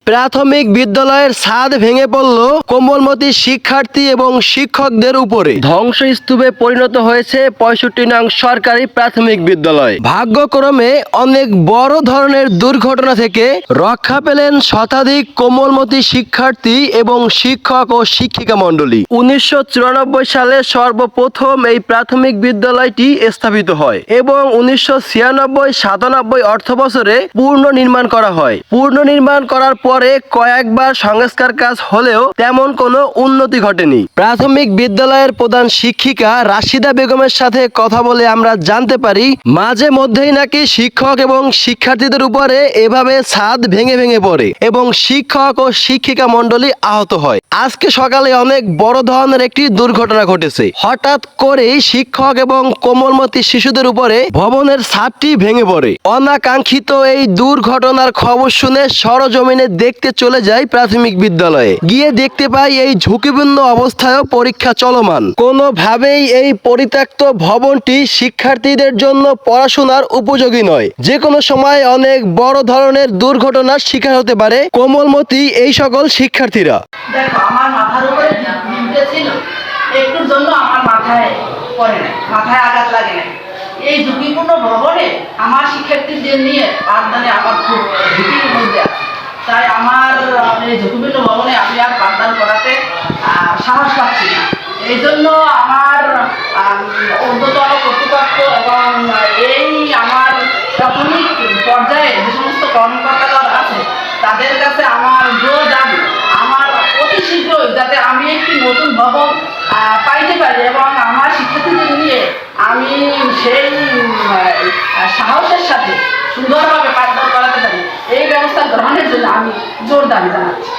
প্রাথমিক বিদ্যালয়ের ছাদ ভেঙে পড়ল কোমলমতি শিক্ষার্থী এবং শিক্ষকদের উপরে। ধ্বংসস্তূপে পরিণত হয়েছে ৬৫ নং সরকারি প্রাথমিক বিদ্যালয়। ভাগ্যক্রমে অনেক বড় ধরনের দুর্ঘটনা থেকে রক্ষা পেলেন শতাধিক কোমলমতি শিক্ষার্থী এবং শিক্ষক ও শিক্ষিকা মণ্ডলী। ১৯৯৪ সালে সর্বপ্রথম এই প্রাথমিক বিদ্যালয়টি স্থাপিত হয় এবং ১৯৯৬-৯৭ অর্থবছরে পুনর্নির্মাণ করা হয়। পুনর্নির্মাণ করার পরে কয়েকবার সংস্কার কাজ হলেও তেমন কোনো উন্নতি ঘটেনি। প্রাথমিক বিদ্যালয়ের প্রধান শিক্ষিকা রাশিদা বেগমের সাথে কথা বলে আমরা জানতে পারি, মাঝে মধ্যেই নাকি শিক্ষক এবং শিক্ষার্থীদের উপরে এভাবে ছাদ ভেঙে ভেঙে পড়ে এবং শিক্ষক ও শিক্ষিকা মণ্ডলী আহত হয়। আজকে সকালে অনেক বড় ধরনের একটি দুর্ঘটনা ঘটেছে। হঠাৎ করেই শিক্ষক এবং কোমলমতি শিশুদের উপরে ভবনের ছাদটি ভেঙে পড়ে। অনাকাঙ্ক্ষিত এই দুর্ঘটনার খবর শুনে সরজমিনে দেখতে চলে যায় প্রাথমিক বিদ্যালয়ে। গিয়ে দেখতে পাই এই ঝুঁকিপূর্ণ অবস্থায়ও পরীক্ষা চলমান। কোনোভাবেই এই পরিত্যক্ত ভবনটি শিক্ষার্থীদের জন্য পড়াশোনার উপযোগী নয়। যে কোনো সময় অনেক বড় ধরনের দুর্ঘটনার শিকার হতে পারে কোমলমতি এই সকল শিক্ষার্থীরা। দেখো, আমার মাথার উপরে ডিমটা ছিল, একটুর জন্য আমার মাথায় পড়ে নাই, মাথায় আঘাত লাগে নাই। এই ঝুঁকিপূর্ণ ভবনে আমার শিক্ষার্থীদের নিয়ে পাঠদানে আমার খুব ঝুঁকির মধ্যে আছে। তাই আমার এই ঝুঁকিপূর্ণ ভবনে আমি আর পাঠদান করাতে সাহস পাচ্ছি না। এই জন্য আমার ঊর্ধ্বতন কর্তৃপক্ষ এবং এই আমার প্রাথমিক পর্যায়ে যে সমস্ত কর্মকর্তারা আছে তাদের কাছে আমার জোর দাবি, আমার অতি শীঘ্রই যাতে আমি একটি নতুন ভবন পাইতে পারি এবং আমার শিক্ষার্থীদের নিয়ে আমি সেই সাহসের সাথে সুন্দরভাবে পাঠদান করাতে পারি, এই ব্যবস্থা গ্রহণের জন্য আমি জোর দাবি জানাচ্ছি।